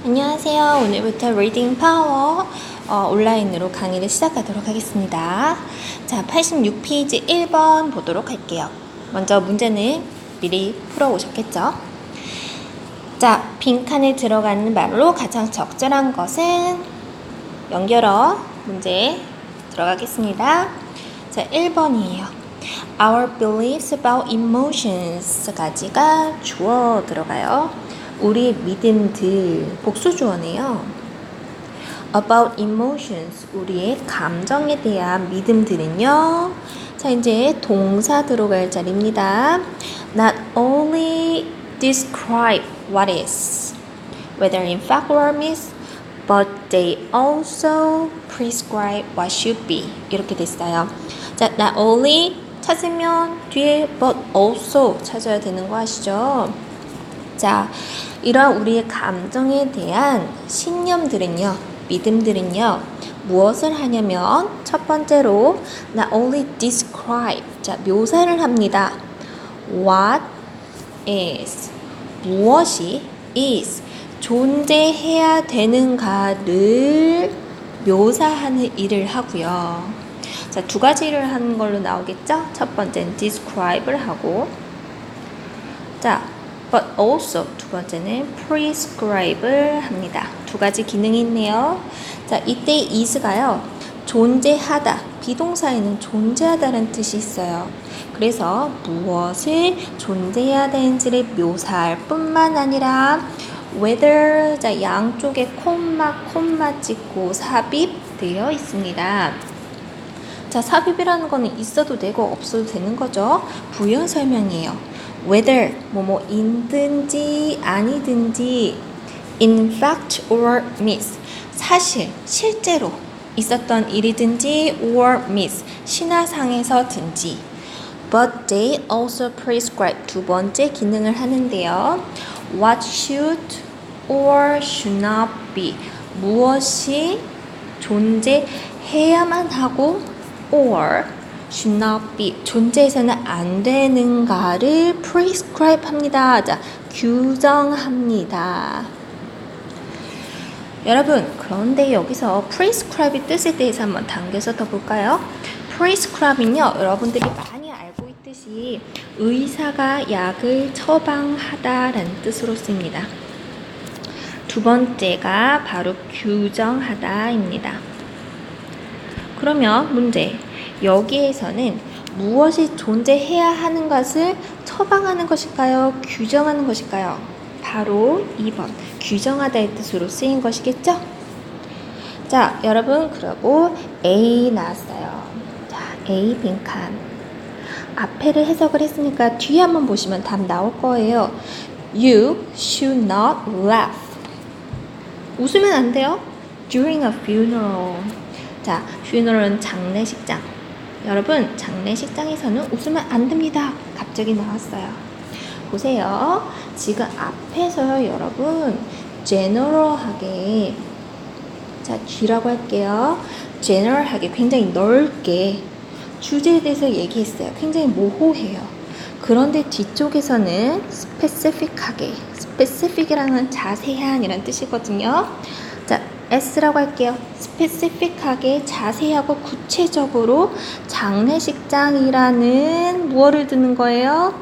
안녕하세요. 오늘부터 리딩 파워 온라인으로 강의를 시작하도록 하겠습니다. 자, 86페이지 1번 보도록 할게요. 먼저 문제는 미리 풀어오셨겠죠? 자, 빈칸에 들어가는 말로 가장 적절한 것은 연결어 문제 들어가겠습니다. 자, 1번이에요. Our beliefs about emotions까지가 주어 들어가요. 우리의 믿음들, 복수주어네요. About emotions, 우리의 감정에 대한 믿음들은요. 자, 이제 동사 들어갈 자리입니다. Not only describe what is, whether in fact or myth, but they also prescribe what should be. 이렇게 됐어요. 자, not only 찾으면 뒤에 but also 찾아야 되는 거 아시죠? 자, 이러한 우리의 감정에 대한 신념들은요, 믿음들은요, 무엇을 하냐면 첫 번째로 not only describe, 자, 묘사를 합니다. What is, 무엇이 is, 존재해야 되는가를 묘사하는 일을 하고요. 자, 두 가지 일을 하는 걸로 나오겠죠? 첫 번째는 describe를 하고, 자, but also 두 번째는 prescribe를 합니다. 두 가지 기능이 있네요. 자, 이때 is가요. 존재하다, 비동사에는 존재하다라는 뜻이 있어요. 그래서 무엇을 존재해야 되는지를 묘사할 뿐만 아니라 whether, 자, 양쪽에 콤마 찍고 삽입되어 있습니다. 자, 삽입이라는 거는 있어도 되고 없어도 되는 거죠. 부연 설명이에요. whether, 뭐뭐이든지 아니든지 in fact or myth, 사실, 실제로 있었던 일이든지 or myth, 신화상에서든지 but they also prescribe, 두 번째 기능을 하는데요. what should or should not be, 무엇이 존재해야만 하고 or should not be, 존재해서는 안 되는가를 prescribe 합니다. 자, 규정합니다. 여러분, 그런데 여기서 prescribe의 뜻에 대해서 한번 당겨서 더 볼까요? prescribe는요, 여러분들이 많이 알고 있듯이 의사가 약을 처방하다라는 뜻으로 씁니다. 두 번째가 바로 규정하다입니다. 그러면 문제, 여기에서는 무엇이 존재해야 하는 것을 처방하는 것일까요? 규정하는 것일까요? 바로 2번, 규정하다의 뜻으로 쓰인 것이겠죠? 자, 여러분, 그리고 A 나왔어요. 자, A 빈칸. 앞에를 해석을 했으니까 뒤에 한번 보시면 답 나올 거예요. You should not laugh. 웃으면 안 돼요. During a funeral. 자, funeral은 장례식장. 여러분, 장례식장에서는 웃으면 안 됩니다. 갑자기 나왔어요. 보세요. 지금 앞에서요, 여러분, general하게, 자, G라고 할게요. general하게, 굉장히 넓게 주제에 대해서 얘기했어요. 굉장히 모호해요. 그런데 뒤쪽에서는 specific하게, specific이라는 자세한이라는 뜻이거든요. 자, S라고 할게요. 스페시픽하게, 자세하고 구체적으로 장례식장이라는 무엇을 드는 거예요?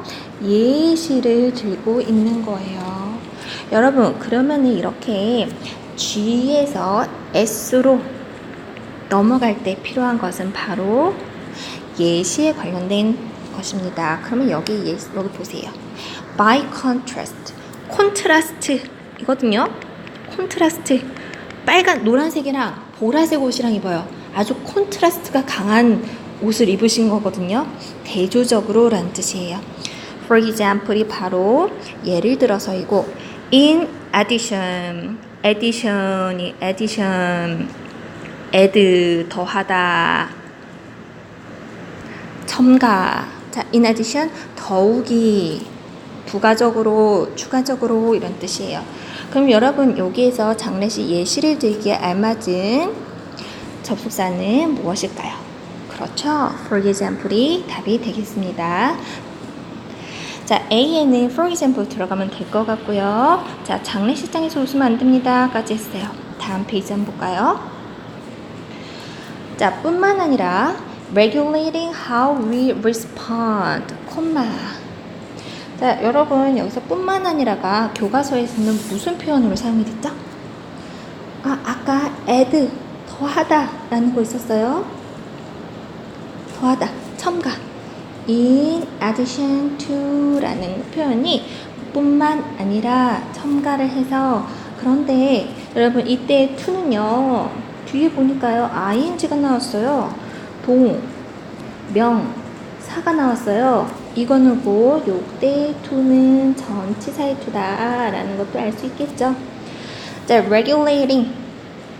예시를 들고 있는 거예요. 여러분, 그러면 이렇게 G에서 S로 넘어갈 때 필요한 것은 바로 예시에 관련된 것입니다. 그러면 여기 보세요. By contrast, 콘트라스트 이거든요. 콘트라스트, 빨간, 노란색이랑 보라색 옷이랑 입어요. 아주 콘트라스트가 강한 옷을 입으신 거거든요. 대조적으로 라는 뜻이에요. For example이 바로 예를 들어서이고, in addition, addition이 addition, add, 더하다, 첨가. 자, in addition, 더욱이, 부가적으로, 추가적으로 이런 뜻이에요. 그럼 여러분, 여기에서 장례식 예시를 들기에 알맞은 접속사는 무엇일까요? 그렇죠. For example이 답이 되겠습니다. 자, A에는 for example 들어가면 될 것 같고요. 자, 장례식장에서 웃으면 안 됩니다. 까지 했어요. 다음 페이지 한번 볼까요? 자, 뿐만 아니라 regulating how we respond, 콤마. 자, 여러분 여기서 뿐만 아니라가 교과서에서는 무슨 표현으로 사용이 됐죠? 아까 add, 더하다 라는 거 있었어요. 더하다, 첨가. in addition to 라는 표현이 뿐만 아니라 첨가를 해서, 그런데 여러분 이때 to는요 뒤에 보니까요 ing가 나왔어요. 동, 명, 사가 나왔어요. 이거는 곧 요때 to는 전치사의 to다 라는 것도 알 수 있겠죠. 자, regulating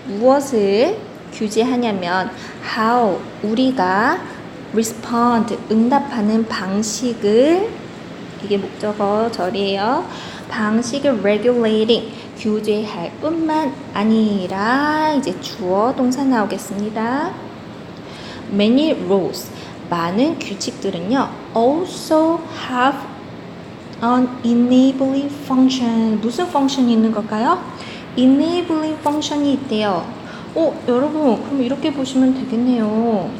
무엇을 규제하냐면 how 우리가 respond 응답하는 방식을, 이게 목적어 절이에요. 방식을 regulating 규제할 뿐만 아니라, 이제 주어 동사 나오겠습니다. Many rules 많은 규칙들은요 also have an enabling function. 무슨 function이 있는 걸까요? enabling function이 있대요. 여러분 그럼 이렇게 보시면 되겠네요.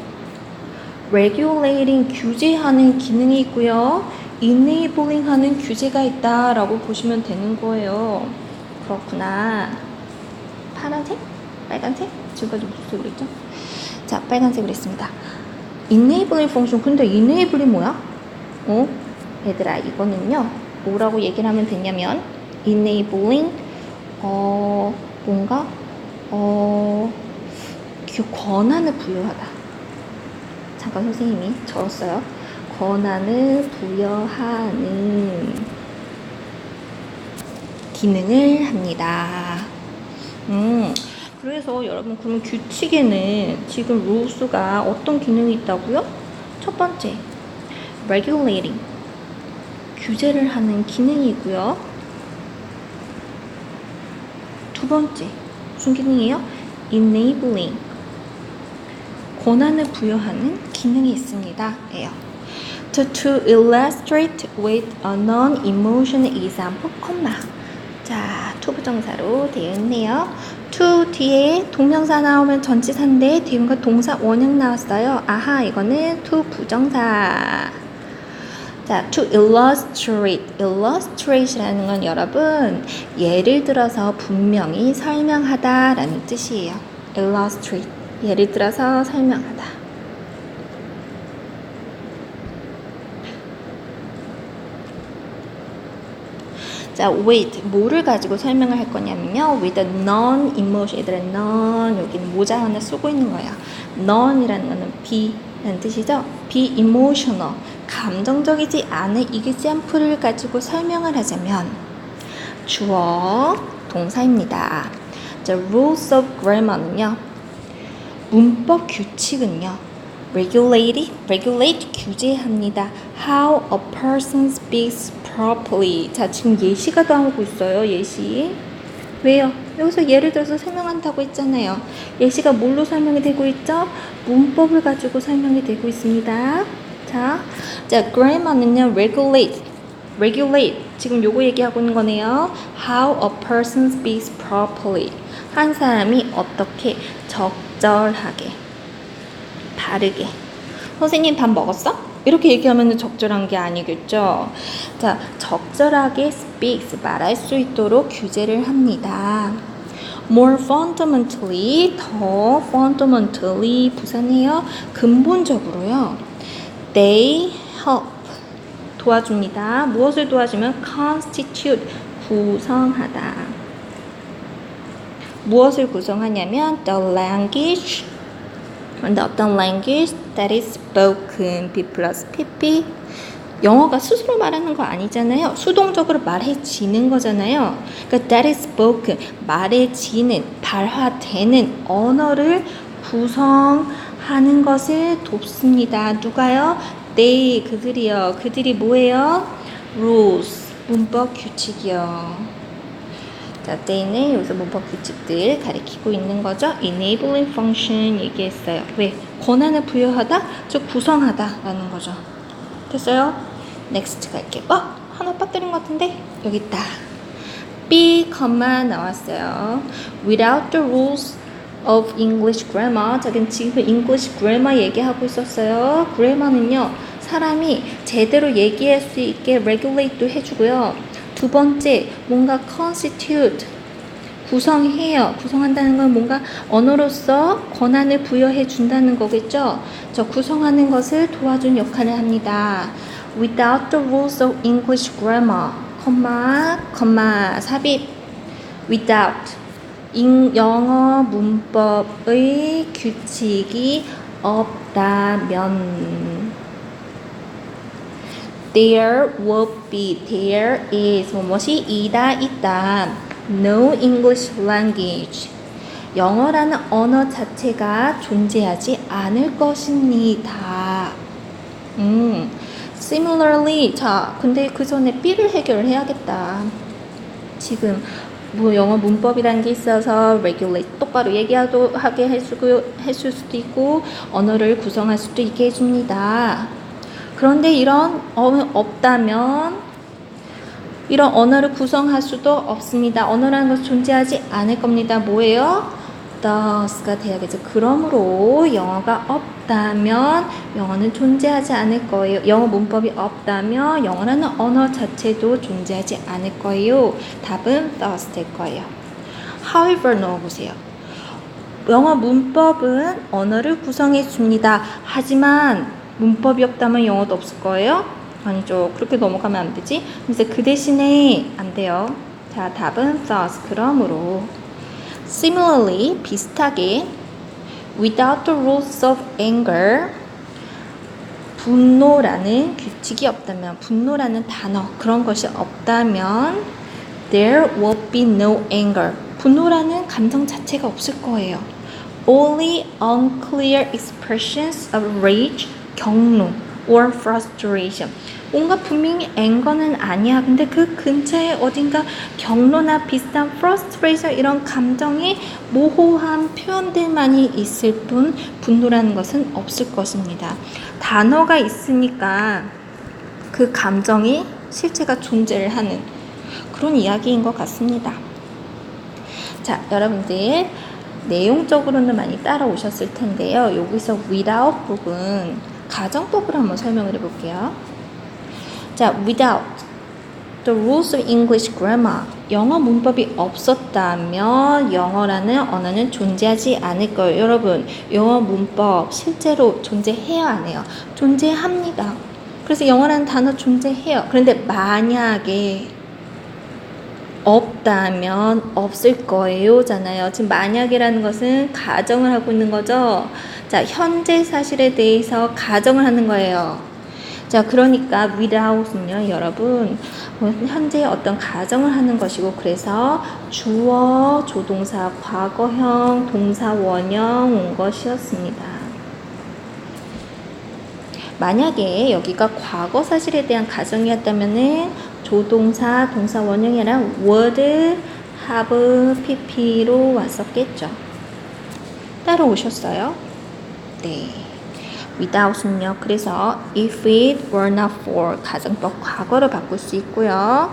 regulating 규제하는 기능이 있고요, enabling 하는 규제가 있다 라고 보시면 되는 거예요. 그렇구나. 파란색? 빨간색? 지금까지 무슨 색으로 했죠? 자, 빨간색으로 했습니다. enabling function. 근데 enable이 뭐야? 얘들아 이거는요 뭐라고 얘기를 하면 되냐면 enabling 뭔가 권한을 부여하다. 잠깐 선생님이 적었어요. 권한을 부여하는 기능을 합니다. 그래서 여러분 그러면 규칙에는 지금 rules가 어떤 기능이 있다고요? 첫 번째 regulating 규제를 하는 기능이 있고요. 두 번째 무슨 기능이에요? enabling 권한을 부여하는 기능이 있습니다. 예요. To illustrate with a non-emotional example, 자, to 부정사로 되어 있네요. to 뒤에 동명사 나오면 전치사인데 뒤에가 동사 원형 나왔어요. 아하, 이거는 to 부정사. 자, to illustrate이라는 건 여러분 예를 들어서 분명히 설명하다 라는 뜻이에요. illustrate 예를 들어서 설명하다. 자, with 뭐를 가지고 설명을 할 거냐면요, with a non-emotion. 얘들아 non 여기는 모자 하나 쓰고 있는 거야. non이라는 거는 be라는 뜻이죠. be emotional 감정적이지 않은 example을 가지고 설명을 하자면 주어 동사입니다. 자, rules of grammar는요 문법 규칙은요 regulate 규제합니다. How a person speaks properly. 자, 지금 예시가 나오고 있어요. 예시. 왜요? 여기서 예를 들어서 설명한다고 했잖아요. 예시가 뭘로 설명이 되고 있죠? 문법을 가지고 설명이 되고 있습니다. 자, grammar는요 regulate 지금 요거 얘기하고 있는 거네요. How a person speaks properly. 한 사람이 어떻게 적절하게 바르게. 선생님 밥 먹었어? 이렇게 얘기하면 적절한 게 아니겠죠. 자, 적절하게 speaks 말할 수 있도록 규제를 합니다. More fundamentally 더 fundamentally 부사네요. 근본적으로요. They help 도와줍니다. 무엇을 도와주면 constitute 구성하다. 무엇을 구성하냐면 the language 어떤 language that is spoken B plus PP. 영어가 스스로 말하는 거 아니잖아요. 수동적으로 말해지는 거잖아요. 그러니까 that is spoken 말해지는 발화되는 언어를 구성하는 것을 돕습니다. 누가요? they 그들이요. 그들이 뭐예요? rules 문법 규칙이요. 자, they는 여기서 문법 규칙들 가리키고 있는 거죠. enabling function 얘기했어요. 왜? 권한을 부여하다? 즉 구성하다 라는 거죠. 됐어요? next 갈게요. 하나 빠뜨린 것 같은데 여기 있다. B, 나왔어요. Without the rules of English grammar. 저긴 지금 English grammar 얘기하고 있었어요. grammar는요, 사람이 제대로 얘기할 수 있게 regulate도 해주고요. 두 번째, 뭔가 constitute, 구성해요. 구성한다는 건 뭔가 언어로서 권한을 부여해 준다는 거겠죠. 저 구성하는 것을 도와준 역할을 합니다. Without the rules of English grammar, 삽입. Without, 영어 문법의 규칙이 없다면. There is 무엇이 있다. No English language. 영어라는 언어 자체가 존재하지 않을 것입니다. Similarly, 자, 근데 그 전에 B를 해결해야겠다. 지금 뭐 영어 문법이라는 게 있어서 regulate 똑바로 얘기하게 해줄 수도 있고 언어를 구성할 수도 있게 해줍니다. 그런데 이런 없다면 이런 언어를 구성할 수도 없습니다. 언어라는 것은 존재하지 않을 겁니다. 뭐예요? thus가 돼야겠죠. 그러므로 영어가 없다면 영어는 존재하지 않을 거예요. 영어 문법이 없다면 영어라는 언어 자체도 존재하지 않을 거예요. 답은 thus 될 거예요. However 넣어보세요. 영어 문법은 언어를 구성해 줍니다. 하지만 문법이 없다면 영어도 없을 거예요? 아니죠. 그렇게 넘어가면 안 되지. 그래서 그 대신에 안 돼요. 자, 답은 thus. 그러므로 similarly, 비슷하게 without the rules of anger, 분노라는 규칙이 없다면, 분노라는 단어, 그런 것이 없다면 there will be no anger. 분노라는 감정 자체가 없을 거예요. Only unclear expressions of rage, 경로 or frustration. 뭔가 분명히 anger는 아니야. 근데 그 근처에 어딘가 경로나 비슷한 frustration 이런 감정의 모호한 표현들만이 있을 뿐 분노라는 것은 없을 것입니다. 단어가 있으니까 그 감정이 실체가 존재를 하는 그런 이야기인 것 같습니다. 자, 여러분들 내용적으로는 많이 따라오셨을 텐데요. 여기서 without 부분 가정법으로 한번 설명을 해볼게요. 자, without the rules of English grammar, 영어 문법이 없었다면 영어라는 언어는 존재하지 않을 거예요. 여러분, 영어 문법 실제로 존재해야 안 해요? 존재합니다. 그래서 영어라는 단어 존재해요. 그런데 만약에 없다면 없을 거예요 잖아요. 지금 만약이라는 것은 가정을 하고 있는 거죠. 자, 현재 사실에 대해서 가정을 하는 거예요. 자, 그러니까 without은요, 여러분, 현재 어떤 가정을 하는 것이고, 그래서 주어, 조동사, 과거형, 동사, 원형 온 것이었습니다. 만약에 여기가 과거 사실에 대한 가정이었다면은 조동사, 동사, 원형이 아니라 would, have, pp로 왔었겠죠. 따라오셨어요? 네. without은요. 그래서 if it were not for 가정법 과거로 바꿀 수 있고요.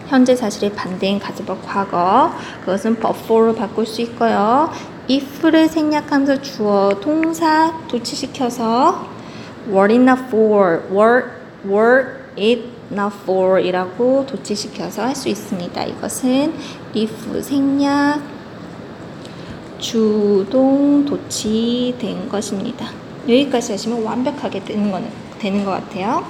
현재 사실의 반대인 가정법 과거 그것은 but for로 바꿀 수 있고요. if를 생략하면서 주어 동사 도치시켜서 were it not for, were it not for 이라고 도치시켜서 할 수 있습니다. 이것은 if 생략 주동 도치된 것입니다. 여기까지 하시면 완벽하게 되는 것 같아요.